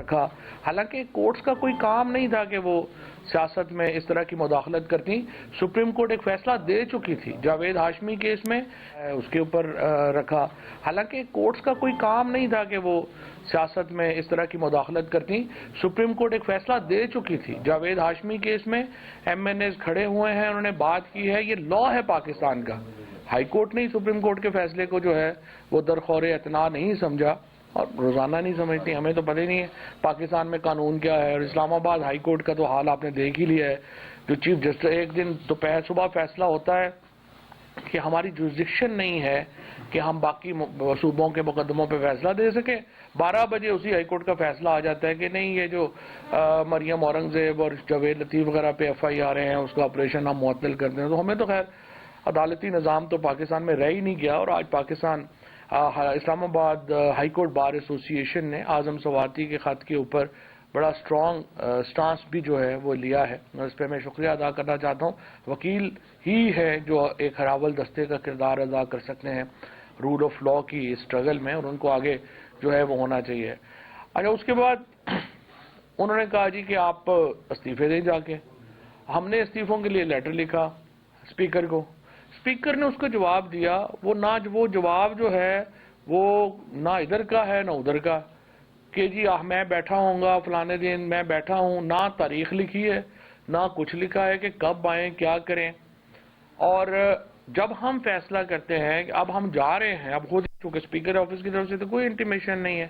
رکھا. حالانکہ کورٹس کا کوئی کام نہیں تھا کہ وہ سیاست میں اس طرح کی مداخلت کرتی. سپریم کورٹ ایک فیصلہ دے چکی تھی جاوید ہاشمی کیس میں, اس کے اوپر رکھا. حالانکہ کورٹس کا کوئی کام نہیں تھا کہ وہ سیاست میں اس طرح کی مداخلت کرتی. سپریم کورٹ ایک فیصلہ دے چکی تھی جاوید ہاشمی کیس میں. ایم این ایز کھڑے ہوئے ہیں, انہوں نے بات کی ہے, یہ لا ہے پاکستان کا. ہائی کورٹ نے سپریم کورٹ کے فیصلے کو جو ہے وہ درخور اعتنا نہیں سمجھا, اور روزانہ نہیں سمجھتی. ہمیں تو پتہ ہی نہیں ہے پاکستان میں قانون کیا ہے. اور اسلام آباد ہائی کورٹ کا تو حال آپ نے دیکھ ہی لیا ہے. جو چیف جسٹس ایک دن دوپہر صبح فیصلہ ہوتا ہے کہ ہماری جورسڈکشن نہیں ہے کہ ہم باقی صوبوں کے مقدموں پہ فیصلہ دے سکیں, 12 بجے اسی ہائی کورٹ کا فیصلہ آ جاتا ہے کہ نہیں, یہ جو مریم اورنگزیب اور جاوید لطیف وغیرہ پہ ایف آئی آر ہیں, اس کا آپریشن ہم معطل کر دیں. تو ہمیں تو خیر عدالتی نظام تو پاکستان میں رہ ہی نہیں گیا. اور آج پاکستان اسلام آباد ہائی کورٹ بار ایسوسی ایشن نے اعظم سواتی کے خط کے اوپر بڑا اسٹرانگ سٹانس بھی جو ہے وہ لیا ہے, اور اس پہ میں شکریہ ادا کرنا چاہتا ہوں. وکیل ہی ہے جو ایک ہراول دستے کا کردار ادا کر سکتے ہیں رول آف لا کی اسٹرگل میں, اور ان کو آگے جو ہے وہ ہونا چاہیے. اچھا, اس کے بعد انہوں نے کہا جی کہ آپ استعفے دیں جا کے. ہم نے استعفوں کے لیے لیٹر لکھا اسپیکر کو. اسپیکر نے اس کو جواب دیا, وہ جواب جو ہے وہ نہ ادھر کا ہے نہ ادھر کا, کہ جی میں بیٹھا ہوں گا فلانے دن, میں بیٹھا ہوں. نہ تاریخ لکھی ہے نہ کچھ لکھا ہے کہ کب آئیں کیا کریں. اور جب ہم فیصلہ کرتے ہیں کہ اب ہم جا رہے ہیں, اب خود چونکہ اسپیکر آفس کی طرف سے تو کوئی انٹیمیشن نہیں ہے,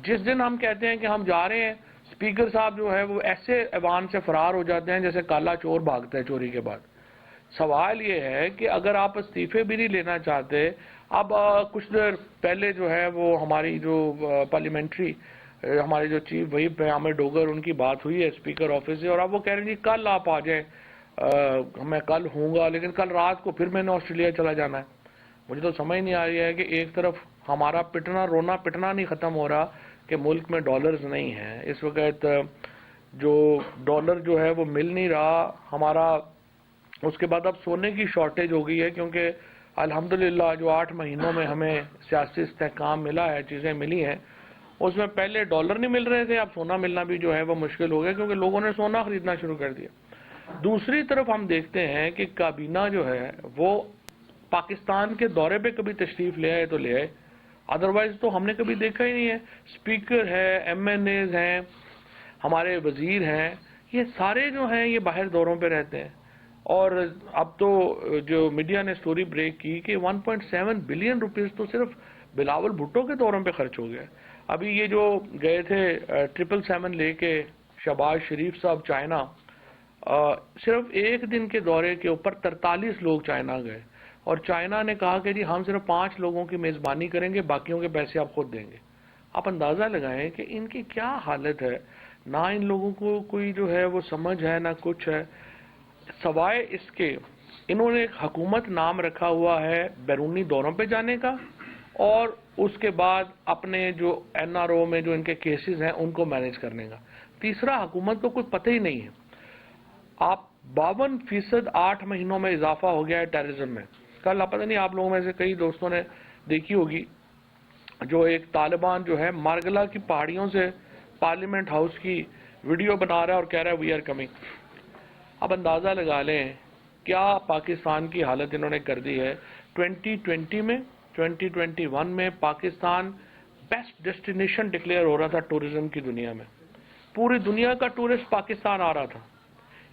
جس دن ہم کہتے ہیں کہ ہم جا رہے ہیں, اسپیکر صاحب جو ہے وہ ایسے ایوان سے فرار ہو جاتے ہیں جیسے کالا چور بھاگتا ہے چوری کے بعد. سوال یہ ہے کہ اگر آپ استعفے بھی نہیں لینا چاہتے, اب کچھ دیر پہلے جو ہے وہ ہماری جو پارلیمنٹری ہمارے جو چیف وہیب ہیں عامر ڈوگر, ان کی بات ہوئی ہے اسپیکر آفس سے, اور اب وہ کہہ رہے ہیں جی کل آپ آ جائیں. میں کل ہوں گا, لیکن کل رات کو پھر میں نے آسٹریلیا چلا جانا ہے. مجھے تو سمجھ نہیں آ رہی ہے کہ ایک طرف ہمارا رونا پٹنا نہیں ختم ہو رہا کہ ملک میں ڈالرز نہیں ہیں اس وقت, جو ڈالر جو ہے وہ مل نہیں رہا ہمارا. اس کے بعد اب سونے کی شارٹیج ہو گئی ہے, کیونکہ الحمدللہ جو 8 مہینوں میں ہمیں سیاسی استحکام ملا ہے, چیزیں ملی ہیں, اس میں پہلے ڈالر نہیں مل رہے تھے, اب سونا ملنا بھی جو ہے وہ مشکل ہو گیا کیونکہ لوگوں نے سونا خریدنا شروع کر دیا. دوسری طرف ہم دیکھتے ہیں کہ کابینہ جو ہے وہ پاکستان کے دورے پہ کبھی تشریف لے آئے تو لے آئے, ادروائز تو ہم نے کبھی دیکھا ہی نہیں ہے. اسپیکر ہے, ایم این ایز ہیں, ہمارے وزیر ہیں, یہ سارے جو ہیں یہ باہر دوروں پہ رہتے ہیں. اور اب تو جو میڈیا نے سٹوری بریک کی کہ 1.7 بلین روپیز تو صرف بلاول بھٹو کے دوروں پہ خرچ ہو گیا. ابھی یہ جو گئے تھے 777 لے کے شہباز شریف صاحب چائنا, صرف ایک دن کے دورے کے اوپر 43 لوگ چائنا گئے, اور چائنا نے کہا کہ جی ہم صرف 5 لوگوں کی میزبانی کریں گے, باقیوں کے پیسے آپ خود دیں گے. آپ اندازہ لگائیں کہ ان کی کیا حالت ہے, نہ ان لوگوں کو کوئی جو ہے وہ سمجھ ہے نہ کچھ ہے, سوائے اس کے انہوں نے ایک حکومت نام رکھا ہوا ہے بیرونی دوروں پہ جانے کا, اور اس کے بعد اپنے جو این آر او میں جو ان کے کیسز ہیں ان کو مینیج کرنے کا. تیسرا, حکومت کو کوئی پتہ ہی نہیں ہے. آپ 52% 8 مہینوں میں اضافہ ہو گیا ہے ٹیررزم میں. کل پتہ نہیں آپ لوگوں میں سے کئی دوستوں نے دیکھی ہوگی, جو ایک طالبان جو ہے مارگلا کی پہاڑیوں سے پارلیمنٹ ہاؤس کی ویڈیو بنا رہا ہے اور کہہ رہا ہے وی آر کمنگ. اب اندازہ لگا لیں کیا پاکستان کی حالت انہوں نے کر دی ہے. 2020 میں 2021 میں پاکستان بیسٹ ڈیسٹینیشن ڈکلیئر ہو رہا تھا ٹورزم کی دنیا میں, پوری دنیا کا ٹورسٹ پاکستان آ رہا تھا.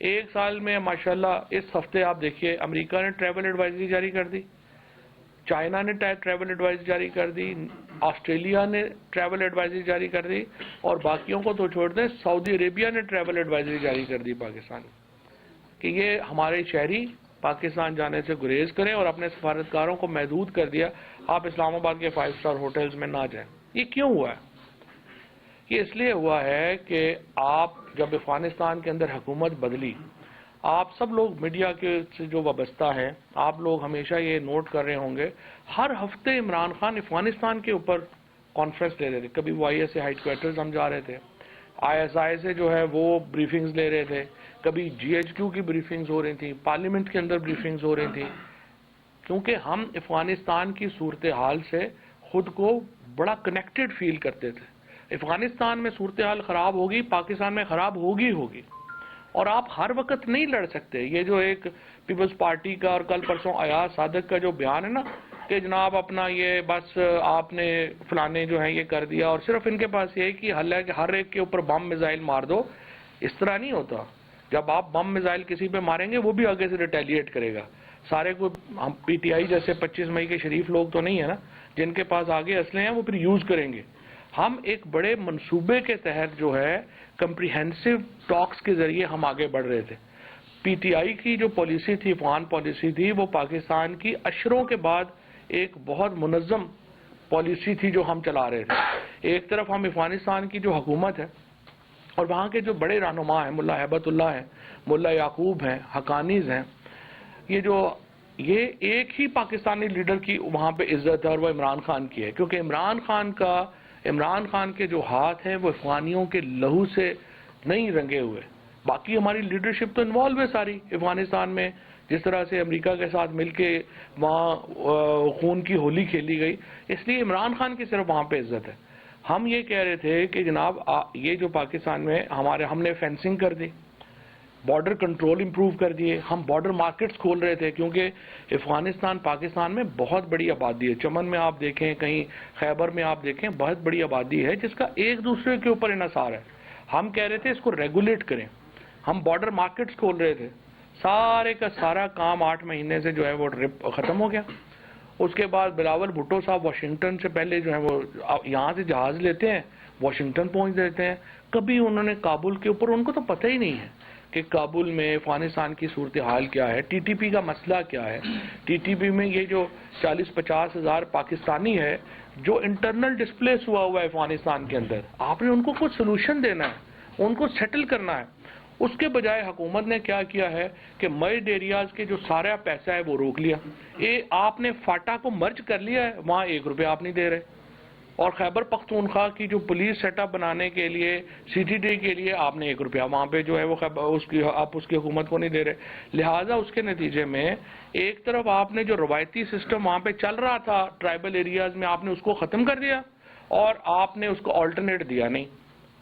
ایک سال میں ماشاءاللہ اس ہفتے آپ دیکھیے امریکہ نے ٹریول ایڈوائزری جاری کر دی, چائنا نے ٹریول ایڈوائزری جاری کر دی, آسٹریلیا نے ٹریول ایڈوائزری جاری کر دی, اور باقیوں کو تو چھوڑ دیں سعودی عربیہ نے ٹریول ایڈوائزری جاری کر دی پاکستان کہ یہ ہمارے شہری پاکستان جانے سے گریز کریں, اور اپنے سفارتکاروں کو محدود کر دیا آپ اسلام آباد کے 5 اسٹار ہوٹلز میں نہ جائیں. یہ کیوں ہوا ہے؟ یہ اس لیے ہوا ہے کہ آپ جب افغانستان کے اندر حکومت بدلی, آپ سب لوگ میڈیا کے سے جو وابستہ ہیں, آپ لوگ ہمیشہ یہ نوٹ کر رہے ہوں گے, ہر ہفتے عمران خان افغانستان کے اوپر کانفرنس لے رہے تھے. کبھی وہ I S A headquarters ہم جا رہے تھے, آئی ایس آئی سے جو ہے وہ بریفنگز لے رہے تھے, کبھی جی ایچ کیو کی بریفنگز ہو رہی تھیں, پارلیمنٹ کے اندر بریفنگز ہو رہی تھیں, کیونکہ ہم افغانستان کی صورتحال سے خود کو بڑا کنیکٹڈ فیل کرتے تھے. افغانستان میں صورتحال خراب ہوگی، پاکستان میں خراب ہوگی، اور آپ ہر وقت نہیں لڑ سکتے. یہ جو ایک پیپلز پارٹی کا اور کل پرسوں ایاز صادق کا جو بیان ہے نا کہ جناب اپنا یہ بس آپ نے فلانے جو ہیں یہ کر دیا، اور صرف ان کے پاس یہ کہ حل ہے کہ ہر ایک کے اوپر بم میزائل مار دو، اس طرح نہیں ہوتا. جب آپ بم میزائل کسی پہ ماریں گے وہ بھی آگے سے ریٹیلیٹ کرے گا. سارے کو ہم پی ٹی آئی جیسے 25 مئی کے شریف لوگ تو نہیں ہے نا جن کے پاس آگے اسلحے ہیں وہ پھر یوز کریں گے. ہم ایک بڑے منصوبے کے تحت جو ہے کمپریہنسو ٹاکس کے ذریعے ہم آگے بڑھ رہے تھے. پی ٹی آئی کی جو پالیسی تھی، افغان پالیسی تھی، وہ پاکستان کی اشروں کے بعد ایک بہت منظم پالیسی تھی جو ہم چلا رہے تھے. ایک طرف ہم افغانستان کی جو حکومت ہے اور وہاں کے جو بڑے رہنما ہیں، ملا ہیبت اللہ ہیں، ملا یعقوب ہیں، حقانیز ہیں، یہ ایک ہی پاکستانی لیڈر کی وہاں پہ عزت ہے اور وہ عمران خان کی ہے، کیونکہ عمران خان کے جو ہاتھ ہیں وہ افغانیوں کے لہو سے نہیں رنگے ہوئے. باقی ہماری لیڈرشپ تو انوالو ہے ساری افغانستان میں، جس طرح سے امریکہ کے ساتھ مل کے وہاں خون کی ہولی کھیلی گئی، اس لیے عمران خان کی صرف وہاں پہ عزت ہے. ہم یہ کہہ رہے تھے کہ جناب یہ جو پاکستان میں ہم نے فینسنگ کر دی، بارڈر کنٹرول امپروو کر دیے، ہم بارڈر مارکیٹس کھول رہے تھے، کیونکہ افغانستان پاکستان میں بہت بڑی آبادی ہے. چمن میں آپ دیکھیں، کہیں خیبر میں آپ دیکھیں، بہت بڑی آبادی ہے جس کا ایک دوسرے کے اوپر انحصار ہے. ہم کہہ رہے تھے اس کو ریگولیٹ کریں. ہم بارڈر مارکیٹس کھول رہے تھے. سارے کا سارا کام 8 مہینے سے جو ہے وہ ختم ہو گیا. اس کے بعد بلاول بھٹو صاحب واشنگٹن سے پہلے جو ہے وہ یہاں سے جہاز لیتے ہیں، واشنگٹن پہنچ دیتے ہیں. کبھی انہوں نے کابل کے اوپر، ان کو تو پتہ ہی نہیں ہے کہ کابل میں افغانستان کی صورتحال کیا ہے، ٹی ٹی پی کا مسئلہ کیا ہے. ٹی ٹی پی میں یہ جو 40-50 ہزار پاکستانی ہے جو انٹرنل ڈسپلیس ہوا ہے افغانستان کے اندر، آپ نے ان کو کچھ سلوشن دینا ہے، ان کو سیٹل کرنا ہے. اس کے بجائے حکومت نے کیا کیا ہے کہ مرجڈ ایریاز کے جو سارا پیسہ ہے وہ روک لیا. آپ نے فاٹا کو مرج کر لیا ہے، وہاں 1 روپیہ آپ نہیں دے رہے. اور خیبر پختونخوا کی جو پولیس سیٹ اپ بنانے کے لیے، سی ٹی ڈی کے لیے آپ نے 1 روپیہ وہاں پہ جو ہے وہ آپ اس کی حکومت کو نہیں دے رہے. لہٰذا اس کے نتیجے میں ایک طرف آپ نے جو روایتی سسٹم وہاں پہ چل رہا تھا ٹرائبل ایریاز میں، آپ نے اس کو ختم کر دیا اور آپ نے اس کو آلٹرنیٹ دیا نہیں.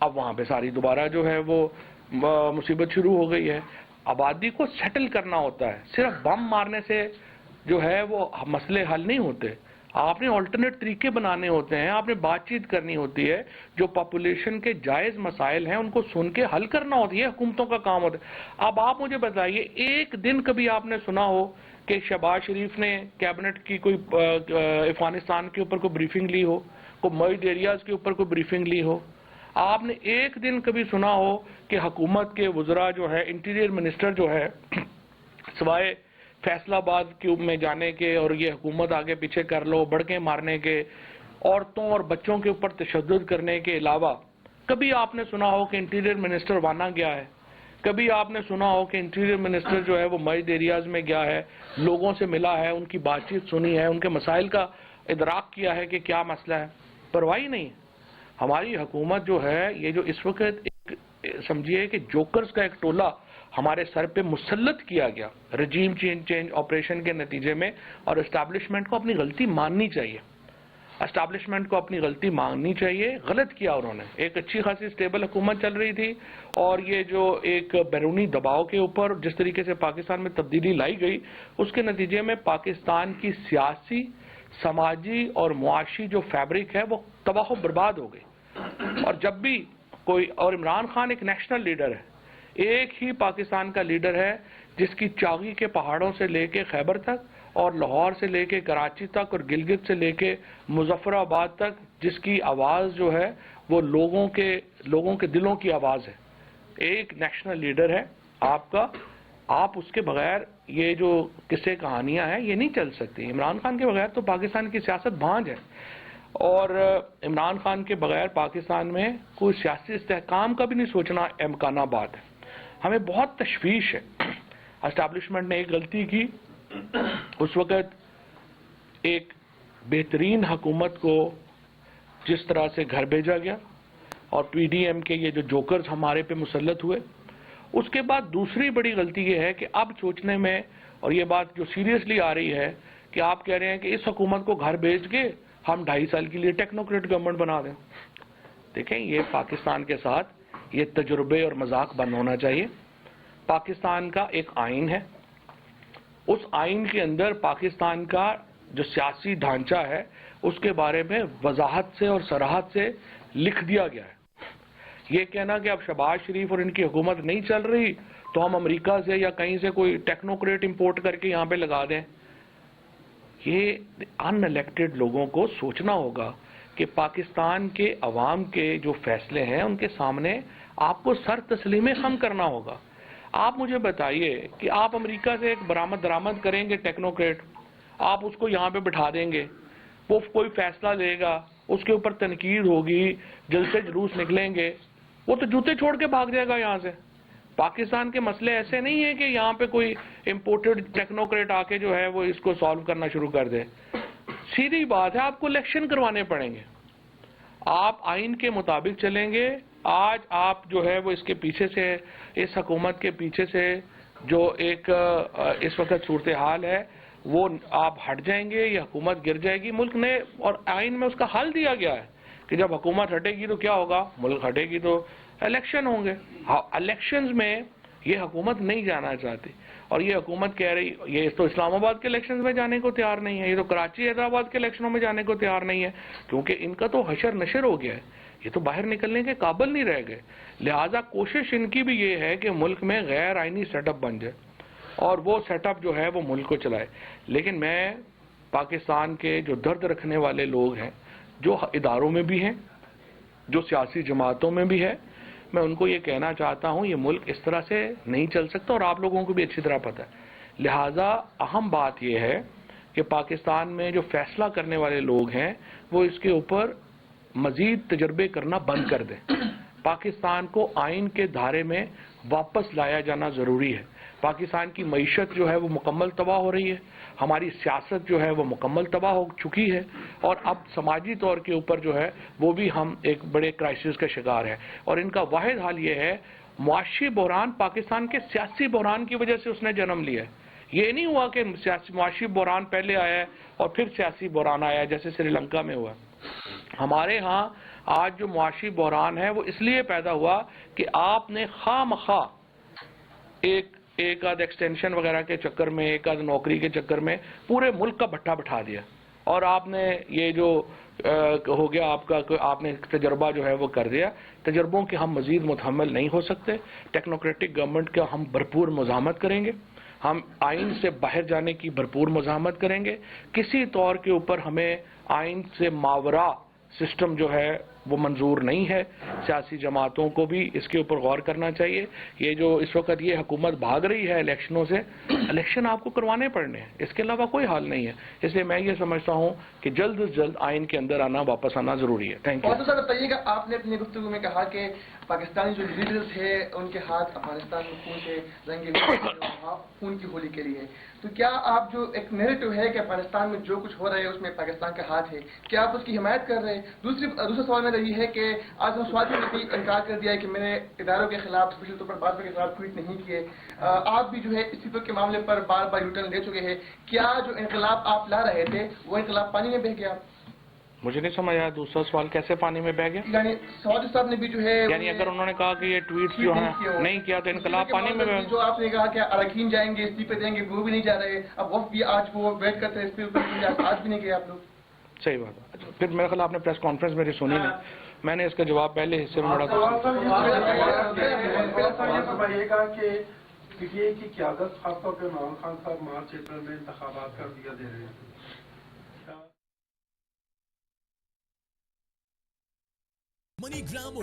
اب وہاں پہ ساری دوبارہ جو ہے وہ مصیبت شروع ہو گئی ہے. آبادی کو سیٹل کرنا ہوتا ہے، صرف بم مارنے سے جو ہے وہ مسئلے حل نہیں ہوتے. آپ نے آلٹرنیٹ طریقے بنانے ہوتے ہیں، آپ نے بات چیت کرنی ہوتی ہے، جو پاپولیشن کے جائز مسائل ہیں ان کو سن کے حل کرنا ہوتی ہے، حکومتوں کا کام ہوتا ہے. اب آپ مجھے بتائیے، ایک دن کبھی آپ نے سنا ہو کہ شہباز شریف نے کیبنٹ کی کوئی افغانستان کے اوپر کوئی بریفنگ لی ہو، کوئی مرجڈ ایریاز کے اوپر کوئی بریفنگ لی ہو؟ آپ نے ایک دن کبھی سنا ہو کہ حکومت کے وزراء جو ہے، انٹیریئر منسٹر جو ہے، سوائے فیصلہ آباد میں جانے کے اور یہ حکومت آگے پیچھے کر لو، بڑکیں مارنے کے، عورتوں اور بچوں کے اوپر تشدد کرنے کے علاوہ کبھی آپ نے سنا ہو کہ انٹیریئر منسٹر وانا گیا ہے؟ کبھی آپ نے سنا ہو کہ انٹیریئر منسٹر جو ہے وہ مرجڈ ایریاز میں گیا ہے، لوگوں سے ملا ہے، ان کی بات چیت سنی ہے، ان کے مسائل کا ادراک کیا ہے کہ کیا مسئلہ ہے؟ پرواہ نہیں. ہماری حکومت جو ہے یہ جو اس وقت ایک سمجھیے کہ جوکرز کا ایک ٹولہ ہمارے سر پہ مسلط کیا گیا رجیم چینج آپریشن کے نتیجے میں، اور اسٹیبلشمنٹ کو اپنی غلطی ماننی چاہیے. اسٹیبلشمنٹ کو اپنی غلطی ماننی چاہیے. غلط کیا انہوں نے. ایک اچھی خاصی اسٹیبل حکومت چل رہی تھی، اور یہ جو ایک بیرونی دباؤ کے اوپر جس طریقے سے پاکستان میں تبدیلی لائی گئی، اس کے نتیجے میں پاکستان کی سیاسی، سماجی اور معاشی جو فیبرک ہے وہ تباہ و برباد ہو گئی. اور جب بھی کوئی، اور عمران خان ایک نیشنل لیڈر ہے، ایک ہی پاکستان کا لیڈر ہے جس کی چاغی کے پہاڑوں سے لے کے خیبر تک، اور لاہور سے لے کے کراچی تک، اور گلگت سے لے کے مظفر آباد تک، جس کی آواز جو ہے وہ لوگوں کے دلوں کی آواز ہے. ایک نیشنل لیڈر ہے آپ کا. آپ اس کے بغیر یہ جو قصے کہانیاں ہیں یہ نہیں چل سکتی. عمران خان کے بغیر تو پاکستان کی سیاست بھانج ہے، اور عمران خان کے بغیر پاکستان میں کوئی سیاسی استحکام کا بھی نہیں سوچنا امکان بات ہے. ہمیں بہت تشویش ہے. اسٹیبلشمنٹ نے ایک غلطی کی، اس وقت ایک بہترین حکومت کو جس طرح سے گھر بھیجا گیا، اور پی ڈی ایم کے یہ جو جوکرز ہمارے پہ مسلط ہوئے. اس کے بعد دوسری بڑی غلطی یہ ہے کہ اب سوچنے میں، اور یہ بات جو سیریسلی آ رہی ہے کہ آپ کہہ رہے ہیں کہ اس حکومت کو گھر بھیج کے ہم 2.5 سال کے لیے ٹیکنوکریٹ گورنمنٹ بنا دیں. دیکھیں یہ پاکستان کے ساتھ یہ تجربے اور مذاق بند ہونا چاہیے. پاکستان کا ایک آئین ہے, اس آئین کے اندر پاکستان کا جو سیاسی ڈھانچہ ہے اس کے بارے میں وضاحت سے اور صراحت سے لکھ دیا گیا ہے. یہ کہنا کہ اب شہباز شریف اور ان کی حکومت نہیں چل رہی تو ہم امریکہ سے یا کہیں سے کوئی ٹیکنوکریٹ امپورٹ کر کے یہاں پہ لگا دیں, یہ ان الیکٹڈ لوگوں کو سوچنا ہوگا کہ پاکستان کے عوام کے جو فیصلے ہیں ان کے سامنے آپ کو سر تسلیم خم کرنا ہوگا. آپ مجھے بتائیے کہ آپ امریکہ سے ایک برآمد درآمد کریں گے ٹیکنوکریٹ, آپ اس کو یہاں پہ بٹھا دیں گے, وہ کوئی فیصلہ لے گا, اس کے اوپر تنقید ہوگی, جلسے جلوس نکلیں گے, وہ تو جوتے چھوڑ کے بھاگ جائے گا یہاں سے. پاکستان کے مسئلے ایسے نہیں ہیں کہ یہاں پہ کوئی امپورٹڈ ٹیکنوکریٹ آ کے جو ہے وہ اس کو سالو کرنا شروع کر دے. سیدھی بات ہے, آپ کو الیکشن کروانے پڑیں گے, آپ آئین کے مطابق چلیں گے. آج آپ جو ہے وہ اس کے پیچھے سے, اس حکومت کے پیچھے سے جو ایک اس وقت صورتحال ہے وہ آپ ہٹ جائیں گے, یہ حکومت گر جائے گی. ملک نے اور آئین میں اس کا حل دیا گیا ہے کہ جب حکومت ہٹے گی تو کیا ہوگا, ملک ہٹے گی تو الیکشن ہوں گے. الیکشنز میں یہ حکومت نہیں جانا چاہتی, اور یہ حکومت کہہ رہی, یہ تو اسلام آباد کے الیکشنز میں جانے کو تیار نہیں ہے, یہ تو کراچی حیدرآباد کے الیکشنوں میں جانے کو تیار نہیں ہے, کیونکہ ان کا تو حشر نشر ہو گیا ہے, یہ تو باہر نکلنے کے قابل نہیں رہ گئے. لہٰذا کوشش ان کی بھی یہ ہے کہ ملک میں غیر آئینی سیٹ اپ بن جائے اور وہ سیٹ اپ جو ہے وہ ملک کو چلائے. لیکن میں پاکستان کے جو درد رکھنے والے لوگ ہیں, جو اداروں میں بھی ہیں, جو سیاسی جماعتوں میں بھی ہے, میں ان کو یہ کہنا چاہتا ہوں یہ ملک اس طرح سے نہیں چل سکتا, اور آپ لوگوں کو بھی اچھی طرح پتہ ہے. لہٰذا اہم بات یہ ہے کہ پاکستان میں جو فیصلہ کرنے والے لوگ ہیں وہ اس کے اوپر مزید تجربے کرنا بند کر دیں. پاکستان کو آئین کے دھارے میں واپس لایا جانا ضروری ہے. پاکستان کی معیشت جو ہے وہ مکمل تباہ ہو رہی ہے, ہماری سیاست جو ہے وہ مکمل تباہ ہو چکی ہے, اور اب سماجی طور کے اوپر جو ہے وہ بھی ہم ایک بڑے کرائسس کا شکار ہیں. اور ان کا واحد حل یہ ہے, معاشی بحران پاکستان کے سیاسی بحران کی وجہ سے اس نے جنم لیا ہے. یہ نہیں ہوا کہ معاشی بحران پہلے آیا ہے اور پھر سیاسی بحران آیا ہے جیسے سری لنکا میں ہوا. ہمارے ہاں آج جو معاشی بحران ہے وہ اس لیے پیدا ہوا کہ آپ نے خواہ مخواہ ایک آدھ ایکسٹینشن وغیرہ کے چکر میں, ایک آدھ نوکری کے چکر میں پورے ملک کا بھٹا بٹھا دیا, اور آپ نے یہ جو ہو گیا آپ کا, آپ نے تجربہ جو ہے وہ کر دیا. تجربوں کے ہم مزید متحمل نہیں ہو سکتے. ٹیکنوکریٹک گورنمنٹ کا ہم بھرپور مزاحمت کریں گے, ہم آئین سے باہر جانے کی بھرپور مزاحمت کریں گے. کسی طور کے اوپر ہمیں آئین سے ماورا سسٹم جو ہے وہ منظور نہیں ہے. سیاسی جماعتوں کو بھی اس کے اوپر غور کرنا چاہیے. یہ جو اس وقت یہ حکومت بھاگ رہی ہے الیکشنوں سے, الیکشن آپ کو کروانے پڑنے ہیں, اس کے علاوہ کوئی حال نہیں ہے. اس لیے میں یہ سمجھتا ہوں کہ جلد از جلد آئین کے اندر آنا, واپس آنا ضروری ہے. Thank you. صاحب بتائیے گا, آپ نے اپنی گفتگو میں کہا کہ پاکستانی جو لیڈرز تھے ان کے ہاتھ افغانستان میں خون سے رنگے ہوئے, خون کی ہولی کے لیے, تو کیا آپ جو ایک نیریٹو ہے کہ افغانستان میں جو کچھ ہو رہا ہے اس میں پاکستان کا ہاتھ ہے, کیا آپ اس کی حمایت کر رہے ہیں؟ دوسرا سوال میرا یہ ہے کہ آج ہم سوال نے بھی انکار کر دیا ہے کہ میں نے اداروں کے خلاف اسپیشل طور پر بھاجپا کے خلاف ٹویٹ نہیں کیے. آپ بھی جو ہے استعفے کے معاملے پر بار بار یوٹرن لے چکے ہیں. کیا جو انقلاب آپ لا رہے تھے وہ انقلاب پانی میں بہہ گیا؟ مجھے نہیں سمجھ آیا دوسرا سوال کیسے پانی میں بہ گیا. یعنی سوادی صاحب نے بھی جو ہے, یعنی اگر انہوں نے کہا کہ یہ ٹویٹ جو ہے نہیں کیا تو انقلاب پانی میں بہ گیا. جو آپ نے کہا کہ اراکین جائیں گے استعفے دیں گے, وہ بھی نہیں جا رہے. اب وقت بھی آج وہ ویٹ کرتے ہیں اسپیکر, آج بھی نہیں گئے آپ لوگ. صحیح بات ہے. پھر میرے خیال آپ نے پریس کانفرنس میری سنی نہیں, میں نے اس کا جواب پہلے حصے میں بڑا کہا کہ پی ٹی آئی کی قیادت خاص طور پہ عمران خان صاحب مارچ اپریل میں انتخابات کر دیا دے رہے ہیں. منی گرام اور